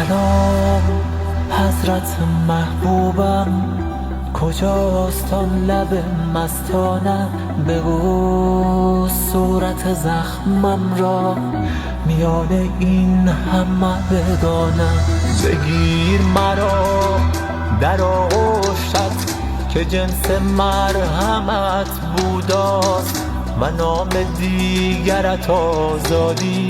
سلام حضرت محبوبم، کجاست آن لب مستانه؟ بگو صورت زخمم را میان این همه بدانم. بگیر مرا در آغوشت که جنس مرحمت بوداست و نام دیگرت آزادی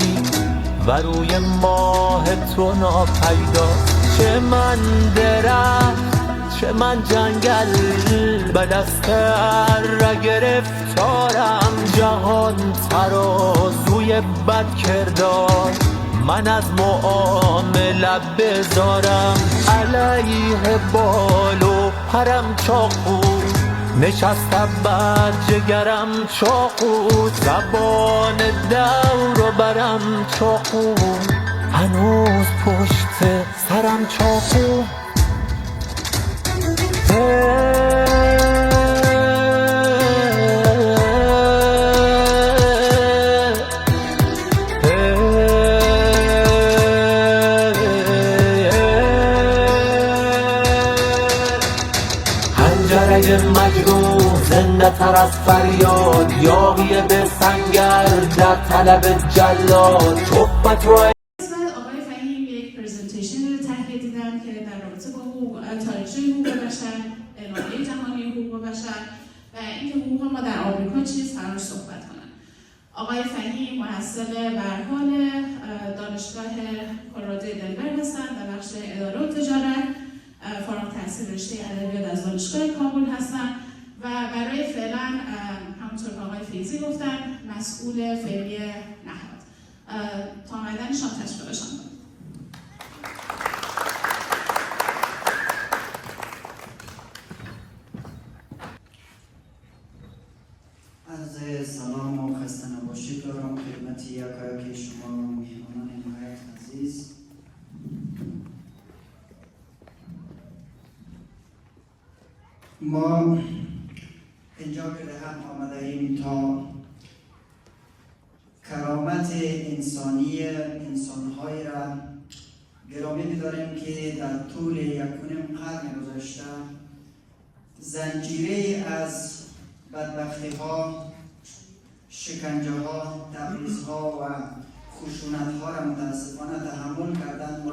و روی ماه تو ناپیداست. چه من درخت چه من جنگل به دست اره گرفتارم، جهان ترازوی بد کردار من از معاملت بذارم. علیه بال و پرم چاقو نشسته بر جگرم چاقو، زبان دور و برم چاقو، هنوز پشت سرم چاقو. حنجره مجروح زنده تر از فریاد، یاغی به سنگر در طلب جلاد. صحبت رو آقای فهیم یک پرزنتیشن رو تهیه دیدن که در رابطه با تاریخچه حقوق بشر، اعلامیه جهانی حقوق بشر و اینکه حقوق ما در آمریکا چیست قرار صحبت کنن. آقای فهیم محصل به حال دانشگاه کلرادو دنور هستند در بخش اداره و تجارت، فارغ التحصیل رشته ادبیات از دانشگاه کابل هستند و برای فعلا همونطور که آقای فیضی گفتن مسئول فعلی نهاد. تا آمدنشان تشویقشان کنید. عرض سلام و خسته نباشید دارم خدمت یکایک شما مهمانان نهایت عزیز. ما اینجا که هم آمده ایم تا کرامت انسانی انسان‌های را گرامی بداریم که در طول 1.5 قرن گذشته زنجیره از بدبختی‌ها، شکنجه‌ها، تبعیض‌ها و خشونت‌ها را متاسفانه تحمل کردند و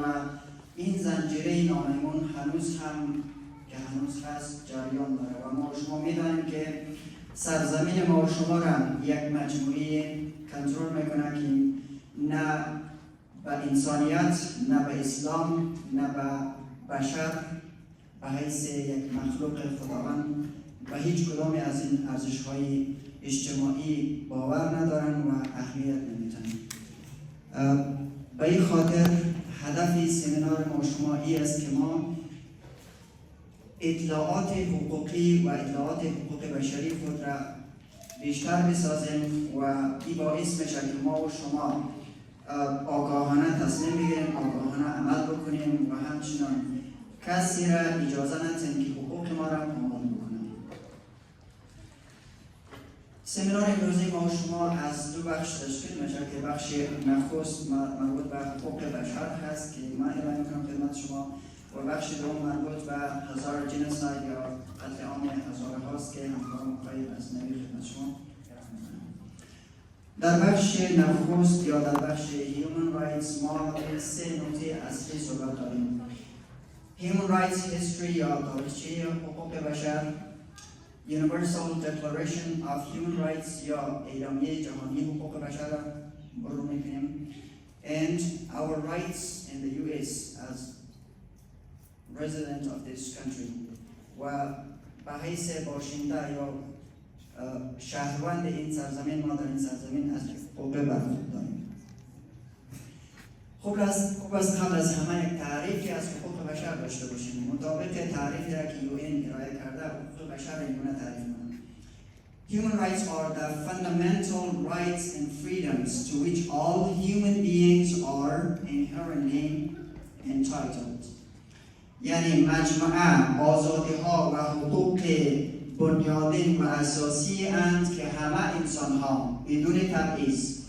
این زنجیره ناممون هنوز هست جریان داره و ما شما می‌دانیم که سرزمین ما و شما را یک مجموعه کنترل میکنه که نه به انسانیت، نه به اسلام، نه به بشر به حیث یک مخلوق خداوند و هیچ کدام از این ارزش‌های اجتماعی باور ندارن و اهمیت نمیدن. به این خاطر هدف سمینار ما شما این است که ما اطلاعات حقوقی و اطلاعات حقوق بشری خود را بیشتر بسازیم و این باعث میشه که ما و شما آگاهانه تصمیم بگیریم، آگاهانه عمل بکنیم و همچنان کسی را اجازه ندیم که حقوق ما را پامال بکنه. سمینار امروزی ما و شما از 2 بخش تشکیل میشه که بخش نخست مربوط به حقوق بشر هست که من ارائه میکنم خدمت شما و بخش دوم مربوط به هزار جنساید یا قتل عام هزاره هاست که همکارم آقای غزنوی خدمت شما. در بخش نخست یا در بخش Human Rights ما 3 نکته اصلی صحبت داریم. Human Rights History یا تاریخچه حقوق بشر، Universal Declaration of Human Rights یا اعلامیه جهانی حقوق بشر را مرور میکنیم and our rights in the US as resident of this country و به حیث باشنده یا شهروند این سرزمین ما در این سرزمین از حقوق برخورد داریم. خوب است قبل از همه یک تعریفی از حقوق بشر داشته باشیم. مطابق تعریفی را که UN ارائه کرده حقوق بشر اینگونه تعریف می‌کنند. Human rights are the fundamental rights and freedoms to which all human beings are inherently entitled. یعنی مجموعه آزادی‌ها و حقوق بنیادین و اساسی اند که همه انسان‌ها بدون تبعیض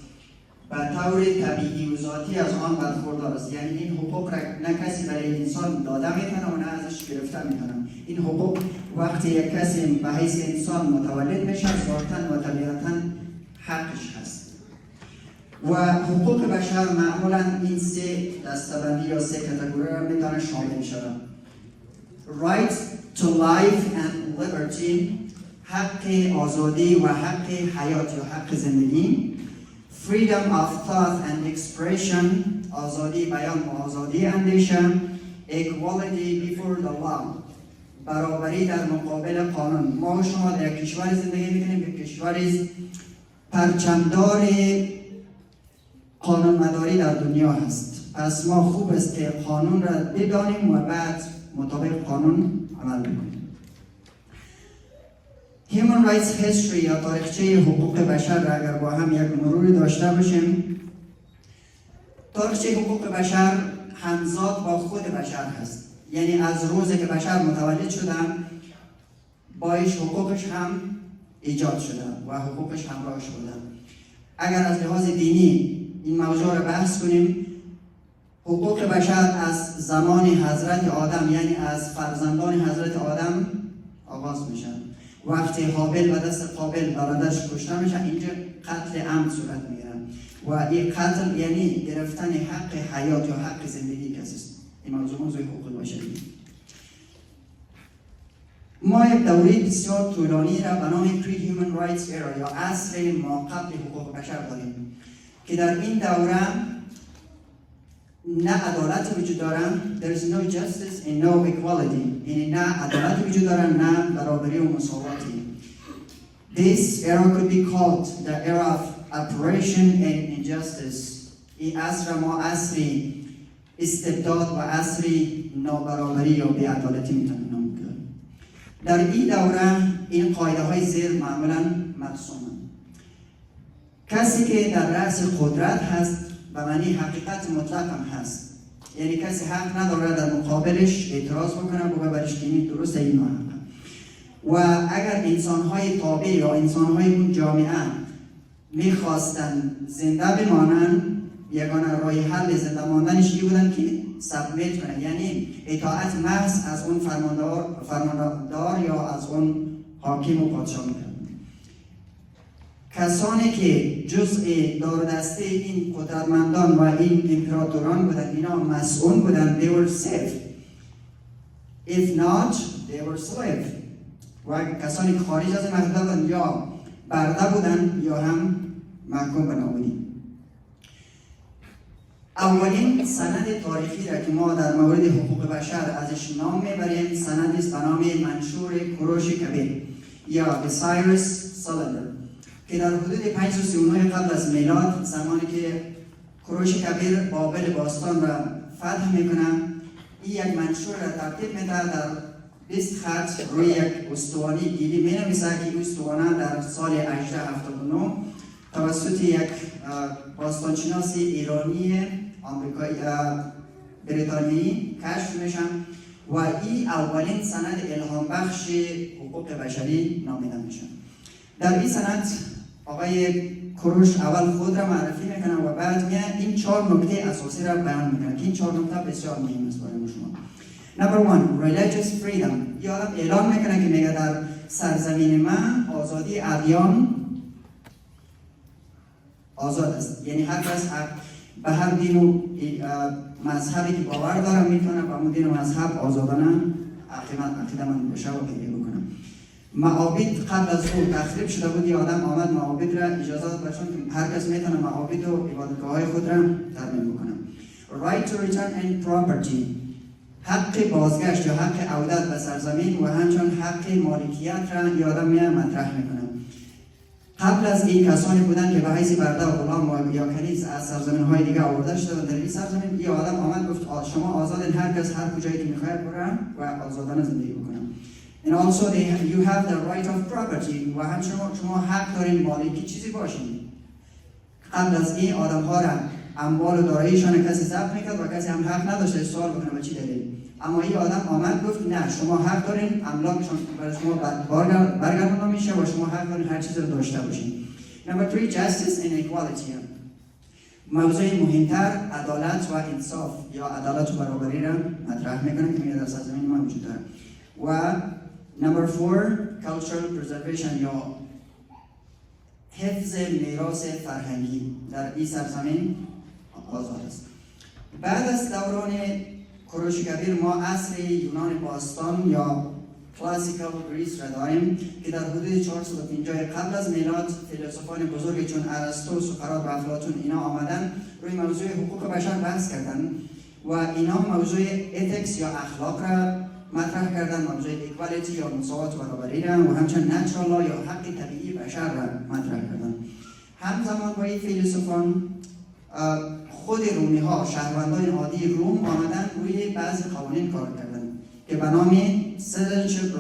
و طور طبیعی و ذاتی از آن برخوردار است. یعنی این حقوق را نه کسی برای انسان داده میتونه و نه ازش گرفته میتونه. این حقوق وقتی یک کسی به حیث انسان متولد میشه ذاتاً و طبیعتاً حقش هست. و حقوق بشر معمولاً این سه دسته‌بندی یا سه کاتگوری را میتونه شامل شود. Right to life and liberty، حق آزادی و حق حیات یا حق زندگی. Freedom of thought and expression، آزادی بیان و آزادی اندیشه. Equality before the law، برابری در مقابل قانون. ما شما در کشور زندگی میکنیم که کشوری پرچمدار قانون مداری در دنیا هست. پس ما خوب است که قانون را بدانیم و بعد مطابق قانون عمل بکنیم. Human Rights History یا تاریخچه حقوق بشر را اگر با هم یک مروری داشته باشیم، تاریخچه حقوق بشر همزاد با خود بشر هست. یعنی از روزی که بشر متولد شده باش حقوقش هم ایجاد شده و حقوقش همراهش بوده. اگر از لحاظ دینی این موضوع را بحث کنیم، حقوق بشر از زمان حضرت آدم یعنی از فرزندان حضرت آدم آغاز میشن. وقتی حابیل به دست قابیل برادرش کشته میشه، اینجا قتل عمد صورت میگیره و این قتل یعنی گرفتن حق حیات یا حق زندگی کسی است. این موضوع حقوق بشری. ما یک دوره بسیار طولانی را به نام Pre-Human Rights Era یا عصر ما قبل حقوق بشر داریم که در این دوره نه عدالت وجود داره. There is no justice and no equality. یعنی نه عدالت وجود داره نه برابری و مساواتی. This era could be called the era of oppression and injustice. این عصر ما عصری استبداد و عصری نابرابری یا بی‌عدالتی میتونه نام کنیم. در این دوره این قاعده های زیر معمولا مرسومند. کسی که در رأس قدرت هست به معنی حقیقت مطلق هم هست. یعنی کسی حق نداره در مقابلش اعتراض بکنه و برش که این درست این ناحقه. و اگر انسان‌های تابع یا انسان‌های اون جامعه میخواستن زنده بمانن، یگانه راه حل زنده ماندنش این بودن که سبمیت کنن، یعنی اطاعت محض از اون فرماندار یا از اون حاکم و پادشاه میکنن. کسانی که جزء دارودسته این قدرتمندان و این امپراتوران بودن، اینا مسئول بودن. They were safe. If not, they were slave. و کسانی که خارج از محدود بودن یا برده بودن یا هم محکوم به نابودی. اولین سند تاریخی را که ما در مورد حقوق بشر ازش نام میبریم سند است به نام منشور کوروش کبیر یا The Cyrus Cylinder که در حدود 539 قبل از میلاد، زمانی که کوروش کبیر بابل باستان را فتح میکنه، این یک منشور را ترتیب میده در 20 خط روی یک استوانه گیری مینویسه که استوانه در سال 1879 توسط یک باستانشناس ایرانی آمریکایی بریتانیایی کشف میشن و این اولین سند الهام بخش حقوق بشری نامیده میشن. در این سند آقای کوروش اول خود را معرفی میکنه و بعد میاد این 4 نکته اساسی را بیان میکنه که این 4 نکته بسیار مهم است برای شما. Number 1, religious freedom. یه آدم اعلام میکنه که میگه در سرزمین من آزادی ادیان آزاد است. یعنی هر کس به هر دین و مذهبی که باور داره میتونه به اون دین و مذهب آزادانه عقیده‌مند بشه و پیروی بکنه. معابد قبل از او تخریب شده بود، یه آدم آمد معابد را اجازه داد چون هر کس میتونه معابد و عبادتگاه‌های خود را ترمیم بکنه. Right to return and property. حق بازگشت یا حق عودت به سرزمین و همچنین حق مالکیت را یه آدم مطرح میکنه. قبل از این کسانی بودن که به حیث برده و غلام یا کنیز از سرزمین‌های دیگه آورده شده در این سرزمین، یه آدم آمد گفت شما آزادین، هر کس هر کجایی که می‌خواید برن و آزادانه زندگی بکنن. And also you have the right of property و هم شما حق دارین مالکی چیزی باشین. قبل از این آدم‌ها را اموال و داراییشان کسی ضبط می‌کرد و کسی هم حق نداشت سوال بکنه به چی دلیل. اما این آدم آمد گفت نه، شما حق دارین املاکشون برای شما برگردانده میشه و شما حق دارین هر چیزی رو داشته باشین. Number 3, justice and equality. موضوع مهمتر عدالت و انصاف یا عدالت و برابری را مطرح میکنه که در سرزمین ما وجود داره. و نمبر 4 cultural preservation یا حفظ میراث فرهنگی در این سرزمین آزاد است. بعد از دوران کوروش کبیر ما عصر یونان باستان یا کلاسیکال گریس را داریم که در حدود 450 قبل از میلاد فیلسوفان بزرگی چون ارسطو، سقراط و افلاطون اینا آمدن روی موضوع حقوق بشر بحث کردن و اینا موضوع ethics یا اخلاق را مطرح کردن، موضوع equality یا مساوات و برابری را و همچنین natural law یا حق طبیعی بشر را مطرح کردن. همزمان با این فیلسوفان خود رومی ها، شهروندان عادی روم آمدن روی بعضی قوانین کار کردن که به نام citizenship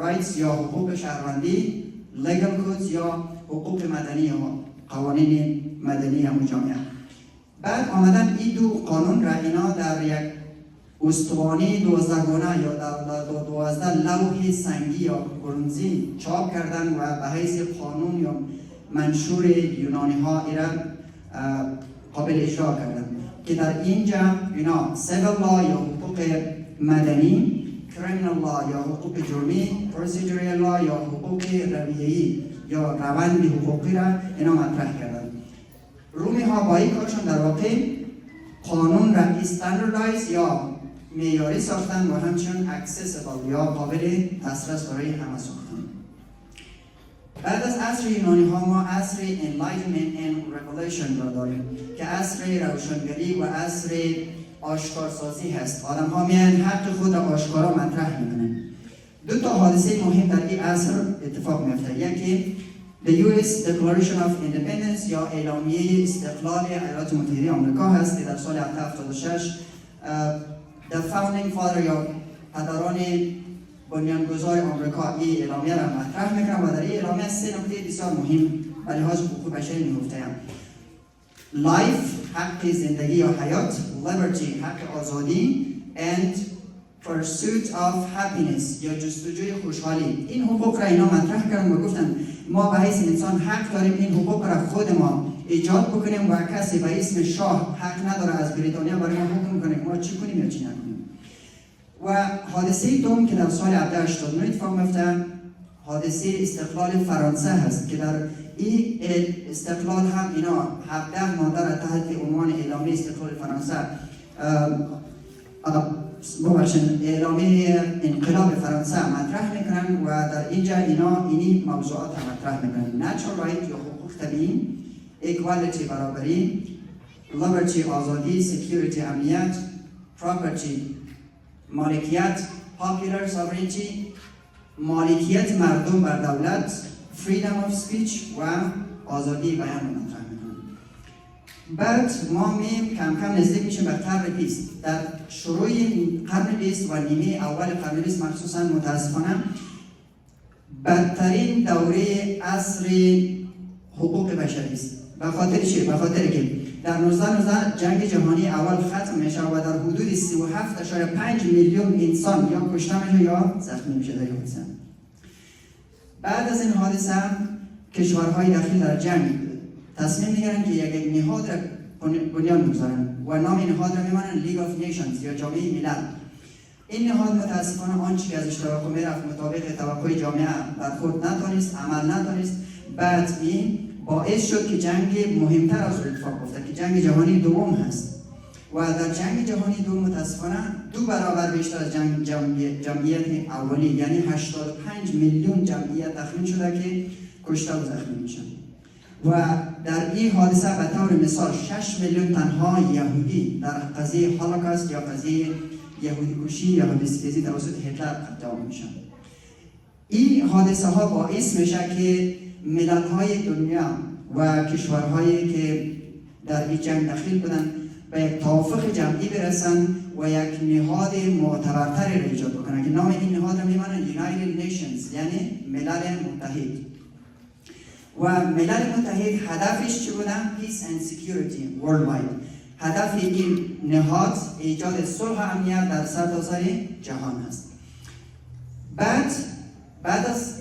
rights یا حقوق شهروندی، legal codes یا حقوق مدنی یا قوانین مدنی همون جامعه. بعد آمدن این دو قانون را اینا در یک استوانه 12 گانه یا در 12 لوح سنگی یا برنزی چاپ کردن و به حیث قانون یا منشور یونانی ها ایران قابل اجرا کردن که در اینجا اینا civil law یا حقوق مدنی، criminal law یا حقوق جرمی، procedural law یا حقوق رویه‌ای یا روند حقوقی را اینا مطرح کردن. رومی ها با این کارشون در واقع قانون را استانداردایز یا معیاری ساختن و همچنین accessible یا قابل دسترس برای همه ساختن. بعد از عصر یونانی ها ما عصر enlightenment and revelation را داریم که عصر روشنگری و عصر آشکارسازی هست. آدم ها میان حق خود آشکارا مطرح میکنن. دو تا حادثه مهم در این عصر اتفاق میفته. یکی The US Declaration of Independence یا اعلامیه استقلال ایالات متحده آمریکا هست که در سال 1776 The Founding Father یا پدران بنیانگذار آمریکا این اعلامیه را مطرح میکنن و در این اعلامیه 3 نکته بسیار مهم به لحاظ حقوق بشری میگفته هم. Life حق زندگی یا حیات، Liberty حق آزادی and Pursuit of Happiness یا جستجوی خوشحالی. این حقوق را اینا مطرح کردن و گفتن ما به حیث انسان حق داریم این حقوق را خود ما ایجاد بکنیم و کسی به اسم شاه حق نداره از بریتانیا برای ما حکم کنه ما چی کنیم یا چی نکنیم. و حادثه دوم که در سال 1789 اتفاق میفته حادثه استقلال فرانسه هست که در این استقلال هم اینا 17 ماده را تحت عنوان اعلامیه استقلال فرانسه اعلامیه انقلاب فرانسه مطرح میکنن و در اینجا اینا اینی موضوعات را مطرح میکنن. natural right یا حقوق طبیعی، equality برابری، liberty آزادی، security امنیت، property مالکیت، popular sovereignty مالکیت مردم بر دولت، freedom of speech و آزادی بیان مطرح میکنن. بعد ما کم کم نزدیک میشیم به قرن 20. در شروع قرن 20 و نیمه اول قرن 20 مخصوصا متاسفانه بدترین دوره عصر حقوق بشری است. به خاطر چی؟ به خاطر که در 1919 جنگ جهانی اول ختم میشه و در حدود 37.5 میلیون انسان یا کشته میشه یا زخمی میشه در این حادثه. بعد از این حادثه کشورهای داخل در جنگ تصمیم میگیرن که یک نهاد را بنیان میگذارن و نام این نهاد را میمانن لیگ آف نیشنز یا جامعه ملل. این نهاد متاسفانه آنچه که ازش توقع میرفت مطابق توقع جامعه برخورد نتونست، عمل نتونست. بعد این باعث شد که جنگ مهمتر از اتفاق افتاد که جنگ جهانی دوم هست و در جنگ جهانی دوم متاسفانه 2 برابر بیشتر از جمعیت اولی یعنی 85 میلیون جمعیت داخل شده که کشته و زخمی میشن و در این حادثه به طور مثال 6 میلیون تنها یهودی در قضیه هولوکاست یا قضیه یهودی کشی یا حادثه‌سازی توسط هتلر قتل میشن. این حادثه ها باعث میشه که ملت‌های دنیا و کشورهایی که در این جنگ داخل بودن به یک توافق جمعی برسن و یک نهاد معتبرتری را ایجاد بکنن که نام این نهاد را میمانند United Nations یعنی ملل متحد. و ملل متحد هدفش چی بودن؟ Peace and Security Worldwide. هدف این نهاد ایجاد صلح و امنیت در سرتاسر جهان است. بعد از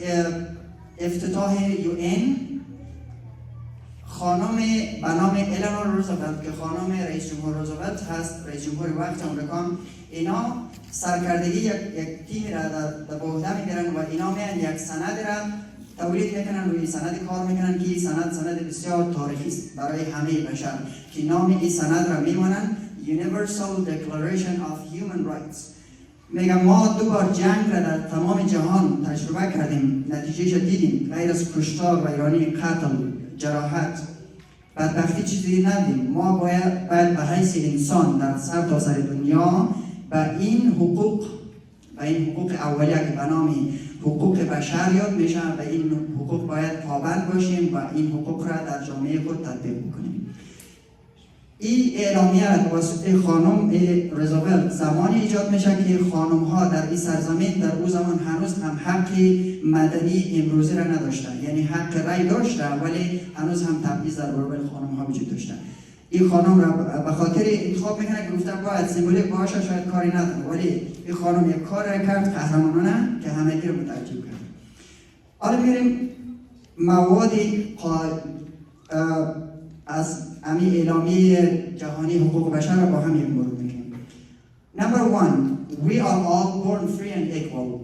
افتتاح UN خانم به نام الانور روزولت که خانم رئیس جمهور روزولت هست، رئیس جمهور وقت آمریکا، اینا سرکردگی یک تیم را در عهده میگیرن و اینا میان یک سند را تولید میکنن، روی سند کار میکنن که این سند بسیار تاریخی است برای همه بشر که نام این سند را میمانن Universal Declaration of Human Rights. میگم ما 2 بار جنگ را در تمام جهان تجربه کردیم، نتیجهش دیدیم، غیر از کشتار و ایرانی قتل، جراحت، بدبختی چیزی ندیم. ما باید به حیث انسان در سرتاسر دنیا به این حقوق اولیه که به نام حقوق بشر یاد میشه، به این حقوق باید پابند باشیم و این حقوق را در جامعه خود تطبیق بکنیم. این اعلامیه را توسط خانم روزولت زمانی ایجاد میشه که خانم ها در این سرزمین در اون زمان هنوز هم حق مدنی امروزی را نداشتن، یعنی حق رأی داشتن ولی هنوز هم تبعیض در برابر خانم ها وجود داشتن. این خانم را به خاطر انتخاب میکنه که گفتن باید سیمبولیک باشه، شاید کاری نکنه، ولی این خانم یک کار را کرد قهرمانانه که همگی رو متعجب کرد. حالا میریم موادی از امی اعلامیه جهانی حقوق بشر را با هم یک مرور میکنیم. Number 1, we are all born free and equal.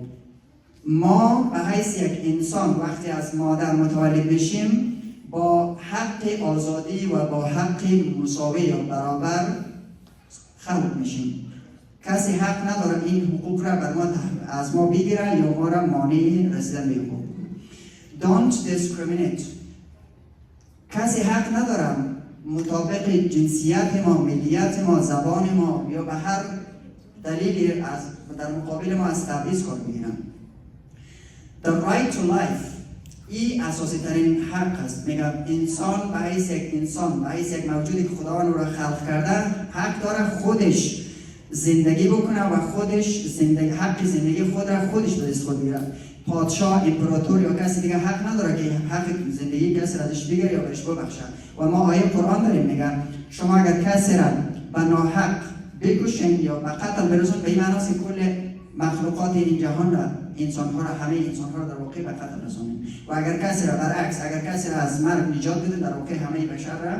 ما به حیث یک انسان وقتی از مادر متولد بشیم با حق آزادی و با حق مساوی یا برابر خلق میشیم. کسی حق نداره این حقوق را بر ما از ما بگیره یا ما را مانع رسیدن به حقوق. Don't discriminate. کسی حق نداره مطابق جنسیت ما، ملیت ما، زبان ما یا به هر دلیلی در مقابل ما از تبعیض کار بگیرن. The right to life این اساسی ترین حق است. میگم انسان به حیث یک انسان، به حیث یک موجودی که خداوند او را خلق کرده حق داره خودش زندگی بکنه و خودش حق زندگی خود را خودش به دست خود بگیره. پادشاه، امپراتور یا کسی دیگه حق نداره که حق زندگی کسی را ازش بگیره یا بهش ببخشه. و ما آیه قرآن داریم میگه شما اگر کسی را به ناحق بکشین یا به قتل برسون، به این معناست که کل مخلوقات این جهان را، انسان‌ها را، همه انسان‌ها را در واقع به قتل رسونیم. و اگر کسی را برعکس، اگر کسی را از مرگ نجات بدیم، در واقع همه بشر را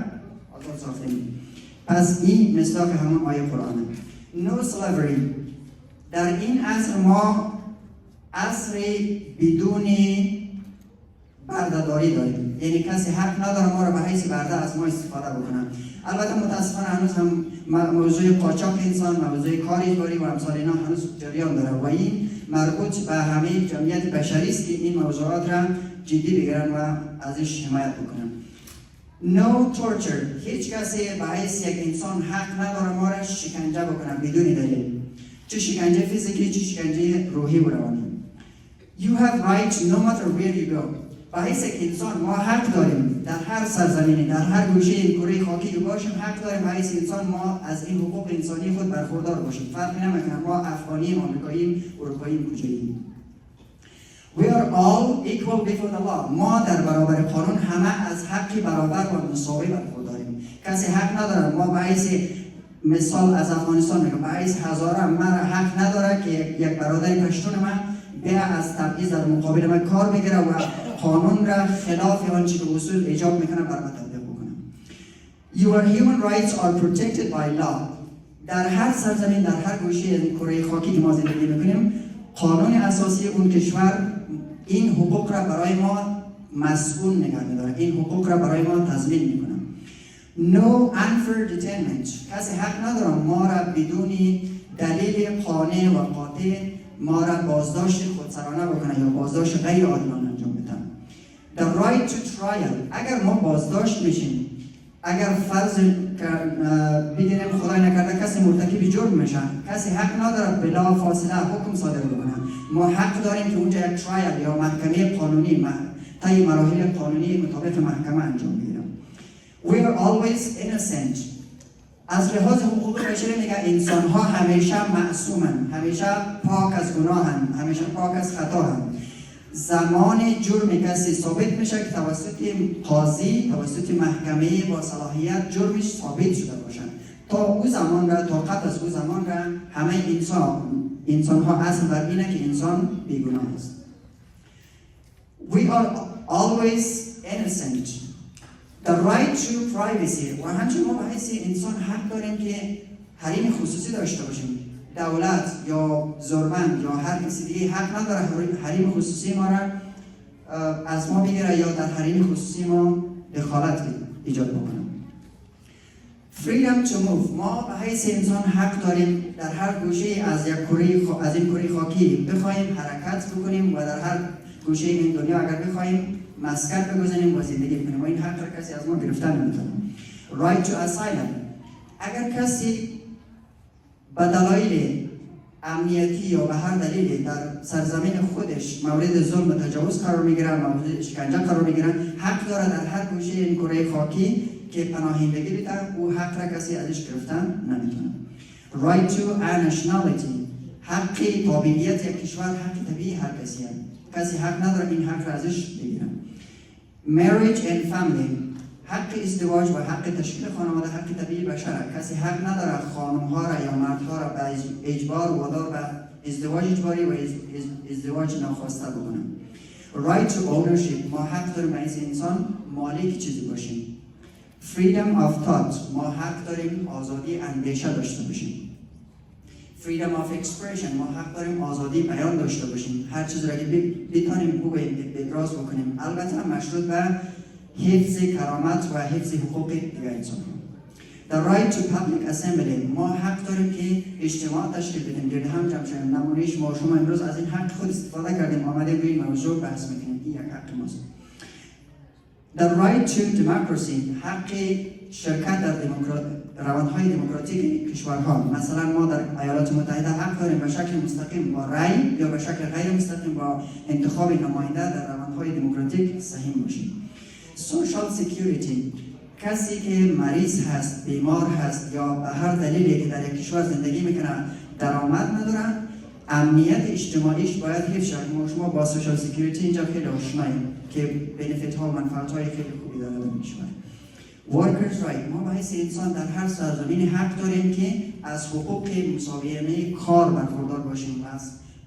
آزاد ساختیم. پس این مصداق همون آیه قرآنه. No slavery. در این عصر ما عصر بدون بردهداری داریم، یعنی کسی حق نداره ما را به حیث برده از ما استفاده بکنن. البته متاسفانه هنوز هم موضوع قاچاق انسان، موضوع کار اجباری و امثال اینا هنوز جریان داره و این مربوط به همه جمعیت بشری است که این موضوعات را جدی بگیرن و ازش حمایت بکنن. No torture. هیچ کسی به حیث یک انسان حق نداره ما را شکنجه بکنن بدون دلیل، چه شکنجه فیزیکی چه شکنجه روحی و روانی. You have right no matter where you go. به حیث یک انسان ما حق داریم در هر سرزمینی، در هر گوشه این کره خاکی که باشیم حق داریم به حیث انسان ما از این حقوق انسانی خود برخوردار باشیم. فرقی نمیکنه ما افغانیم، آمریکاییم، اروپاییم، کجاییم. We are all equal before the law. ما در برابر قانون همه از حقی برابر و مساوی برخورداریم. کسی حق نداره ما به حیث مثال از افغانستان میگم به حیث هزاره من حق نداره که یک برادر پشتون من بیا از تبعیض در مقابل من کار بگیره و قانون را خلاف آنچه که اصول ایجاب میکنه بر من تطبیق بکنه. Your human rights are protected by law. در هر سرزمین، در هر گوشه کره خاکی که ما زندگی میکنیم قانون اساسی اون کشور این حقوق را برای ما مسئول نگه می‌داره، این حقوق را برای ما تضمین میکنه. No unfair detainment. کسی حق نداره ما را بدون دلیل قانع و قاطع ما را بازداشت خودسرانه بکنه یا بازداشت غیر عادلانه انجام بده. The right to trial. اگر ما بازداشت میشیم، اگر فرض بدونیم خدای نکرده کسی مرتکب جرم میشه، کسی حق نداره بلا فاصله حکم صادر بکنه. ما حق داریم که اونجا یک ترایل یا محکمه قانونی طی مراحل قانونی مطابق محکمه انجام بگیره. We are always innocent. از لحاظ حقوق بشری میگه انسان ها همیشه معصومن، همیشه پاک از گناهن، همیشه پاک از خطاهن. زمان جرم کسی ثابت میشه که توسط قاضی، توسط محکمه با صلاحیت جرمش ثابت شده باشن. تا او زمان را، تا قبل از او زمان را همه انسان ها اصل بر اینه که انسان بیگناه است. We are always innocent. The right to privacy و همچنین ما به حیث انسان حق داریم که حریم خصوصی داشته باشیم. دولت یا زورمند یا هر کسی دیگه حق نداره حریم خصوصی ما را از ما بگیره یا در حریم خصوصی ما دخالت ایجاد بکنه. Freedom to move. ما به حیث انسان حق داریم در هر گوشه از این کره خاکی بخوایم حرکت بکنیم و در هر گوشه این دنیا اگر بخوایم مسکن بگذاریم و زندگی بکنیم و این حق را کسی از ما گرفتن نمیتونه. Right to asylum. اگر کسی به دلایل امنیتی یا به هر دلیلی در سرزمین خودش مورد ظلم و تجاوز قرار میگیره، مورد شکنجه قرار میگیره، حق داره در هر گوشه این کره خاکی که پناهندگی بده، او حق را کسی ازش گرفتن نمیتونه. Right to a nationality. حق تابعیت یک کشور حق طبیعی هر کسی هست. کسی حق نداره این حق را ازش بگیره. Marriage and family. حق ازدواج و حق تشکیل خانواده حق طبیعی بشر. کسی حق نداره خانم‌ها را یا مردها را به اجبار وادار به ازدواج اجباری و ازدواج ناخواسته بکنه. Right to ownership. ما حق داریم از انسان مالک چیزی باشیم. Freedom of thought. ما حق داریم آزادی اندیشه داشته باشیم. Freedom of expression. ما حق داریم آزادی بیان داشته باشیم. هر چیزی را که بتونیم بگوییم، ابراز بکنیم، البته مشروط به حفظ کرامت و حفظ حقوق دیگر انسان. The right to public assembly. ما حق داریم که اجتماع تشکیل بدیم، گرد هم جمع شویم. نمونهش ما شما امروز از این حق خود استفاده کردیم، آمدیم روی موضوع بحث میکنیم. این یک حق ماست. The right to democracy. حق شرکت در روندهای دموکراتیک کشورها. مثلا ما در ایالات متحده حق داریم به شکل مستقیم با رأی یا به شکل غیر مستقیم با انتخاب نماینده در روندهای دموکراتیک سهیم باشیم. Social security. کسی که مریض هست، بیمار هست یا به هر دلیلی که در یک کشور زندگی میکنه درآمد نداره، امنیت اجتماعیش باید حفظ شد. شما با سوشال سکیوریتی اینجا خیلی آشناییم که بنفیت ها و منفعت های خیلی خوبی داره در کشور. Workers right. ما به حیث انسان در هر سرزمینی حق داریم که از حقوق مساویانه کار برخوردار باشیم و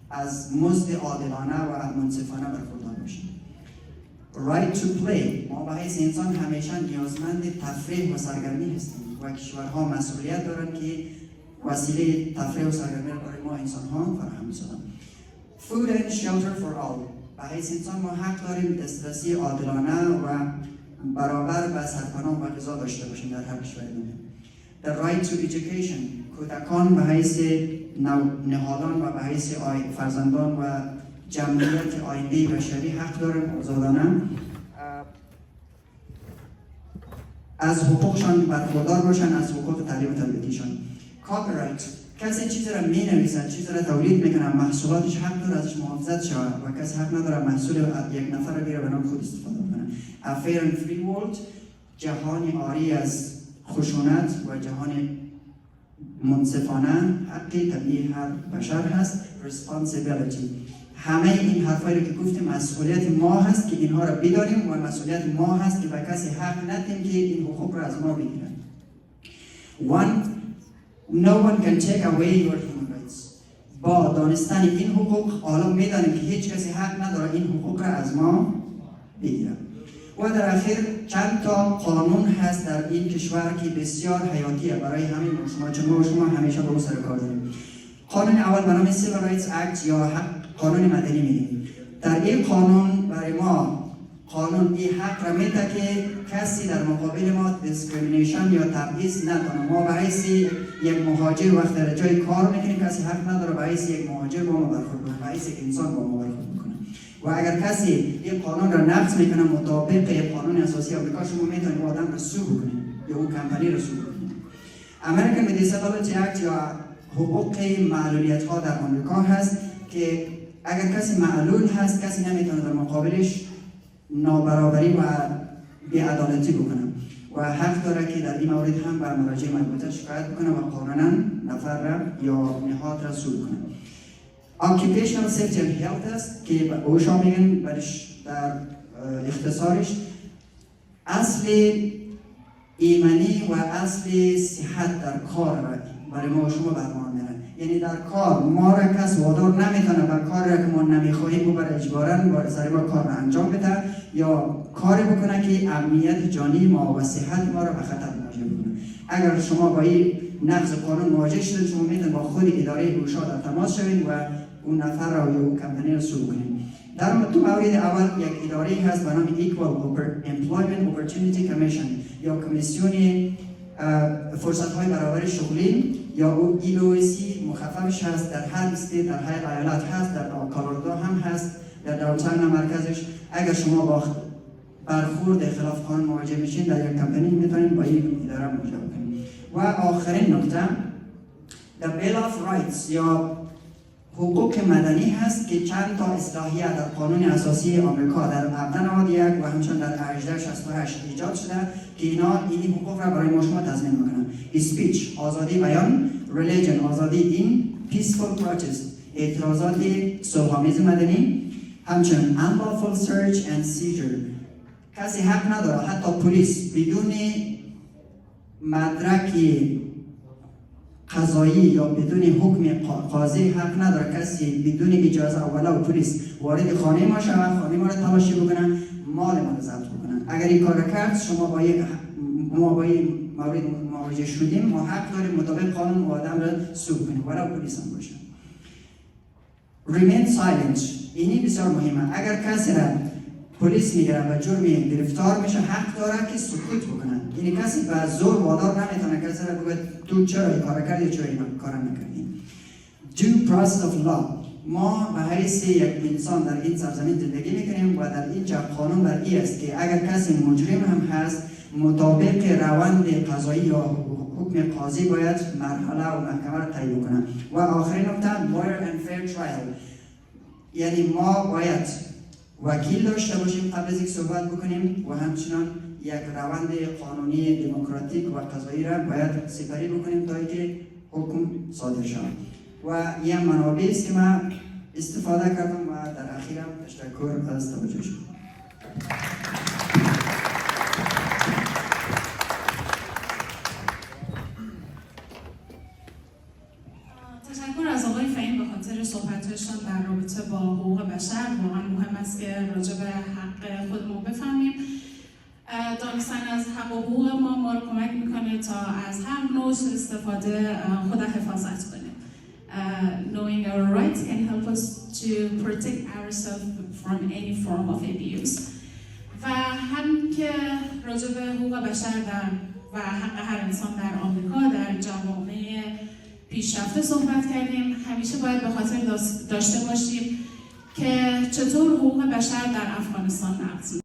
از مزد عادلانه و منصفانه برخوردار باشیم. Right to play. ما به حیث انسان همیشه نیازمند تفریح و سرگرمی هستیم و کشورها مسئولیت دارند که وسیله تفریح و سرگرمی را برای ما انسان ها فراهم سازند. Food and shelter for all. به حیث انسان ما حق داریم دسترسی عادلانه و برابر به سرپناه و غذا داشته باشیم در هر کشور دنیا. The right to education. کودکان به حیث نهادان و به حیث فرزندان و جمعیت آینده بشری حق دارن آزادانه از حقوقشان برخوردار باشن، از حقوق تعلیم و تربیتیشان. Copyright. کسی چیزی را می نویسد، چیزی را تولید میکنه، محصولاتش حق داره ازش محافظت شود و کسی حق نداره محصول یک نفر را بیاره به نام خود استفاده کنه. A fair and free world. جهانی عاری از خشونت و جهان منصفانه حق طبیعی هر بشر هست. Responsibility. همه این حرفایی رو که گفتیم مسئولیت ما هست که اینها را بداریم و مسئولیت ما هست که به کسی حق ندیم که این حقوق را از ما بگیرن. No one can take away your human rights. با دانستن این حقوق حالا میدانیم که هیچ کسی حق نداره این حقوق را از ما بگیره. و در آخر چند تا قانون هست در این کشور که بسیار حیاتیه برای همین شما، چون شما همیشه با او سر کار داریم. قانون اول به نام Civil Rights Act یا قانون مدنی میگیم. در این قانون برای ما قانون این حق را میده که کسی در مقابل ما دیسکریمینیشن یا تبعیض نکنه. ما به حیث یک مهاجر وقت در جای کار میکنیم کسی حق نداره به حیث یک مهاجر با ما برخورد کنه، به حیث یک انسان با ما برخورد میکنه. و اگر کسی این قانون را نقض میکنه مطابق قانون اساسی آمریکا، شما میتونید او آدم را سو بکنید یا او کمپانی را سو بکنید. American with Disability Act یا حقوق معلولیت ها در آمریکا هست که اگر کسی معلول هست کسی نمیتونه در مقابلش نابرابری و بی‌عدالتی بکنه و حق داره که در این مورد هم بر مراجع مربوطه شکایت بکنه و قانونا نفر را یا نهاد را سو کنه. Occupational Safety and Health است که اوشا میگن برش در اختصارش اصل ایمنی و اصل صحت در کار برای ما و شما برمان میرن. یعنی در کار ما را کس وادار نمیتونه به کاری را که ما نمیخواهیم ببره اجباراً سر ما کار را انجام بده یا کاری بکنه که امنیت جانی ما و صحت ما را به خطر مواجه بکنه. اگر شما با این نقض قانون مواجه شدید، شما میتونید با خود اداره اوشا در تماس شوید و اون نفر را یا اون کمپانی را سو کنید. در تو مورد اول یک اداره هست به نام Equal Employment Opportunity Commission یا کمیسیون فرصت‌های برابر شغلی یا EOC مخففش هست. در هر استیت، در هر ایالت هست، در کالرادو هم هست، در داونتاون مرکزش. اگر شما با برخورد خلاف قانون مواجه میشین در یک کمپانی میتونید با این اداره مواجه کنید. و آخرین نکته The Bill of Rights یا حقوق مدنی هست که چند تا اصلاحیه در قانون اساسی آمریکا در 1791 و همچنین در 1868 ایجاد شده که اینا این حقوق را برای ما شما تضمین میکنن. Speech آزادی بیان، Religion آزادی دین، Peaceful Protest اعتراضات صلح‌آمیز مدنی، همچنین Unlawful Search and Seizure کسی حق نداره حتی پلیس بدون مدرک قضایی یا بدون حکم قاضی حق نداره کسی بدون اجازه اولا و پلیس وارد خانه ما شود، خانه ما را تلاشی بکنن، مال ما را ضبط بکنن. اگر این کار کرد شما با این مورد مواجه شدیم، ما حق داریم مطابق قانون و آدم را سوق کنیم ولی پلیس هم باشه. Remain silent اینی بسیار مهمه. اگر کسی را پلیس میگیره و جرم گرفتار میشه حق داره که سکوت بکنن. یعنی کسی به زور وادار نمیتونه کسی را بگه تو چرا این کار کردی چرا این کار نکردی. Due process of law ما به حیث یک انسان در این سرزمین زندگی میکنیم و در اینجا قانون بر این است که اگر کسی مجرم هم هست مطابق روند قضایی یا حکم قاضی باید مرحله و محکمه را طی کنه. و آخرین نکته lawyer and fair trial یعنی ما باید وکیل داشته باشیم قبل از اینکه صحبت بکنیم و همچنان یک روند قانونی دموکراتیک و قضایی را باید سپری بکنیم تا اینکه حکم صادر شود. و این منابعی است که من استفاده کردم و در اخیرم تشکر از توجهشون. تشکر از آقای فهیم به خاطر صحبتشان در رابطه با حقوق بشر. واقعا مهم است که راجع به حق خودمون بفهمیم. دانستن از حق و حقوق ما رو کمک میکنه تا از هر نوع استفاده خود حفاظت کنیم. Knowing our rights can help us to protect ourselves from any form of abuse. و هم که راجع به حقوق بشر و حق هر انسان در آمریکا در جوامع پیشرفته صحبت کردیم، همیشه باید به خاطر داشته باشیم که چطور حقوق بشر در افغانستان نقض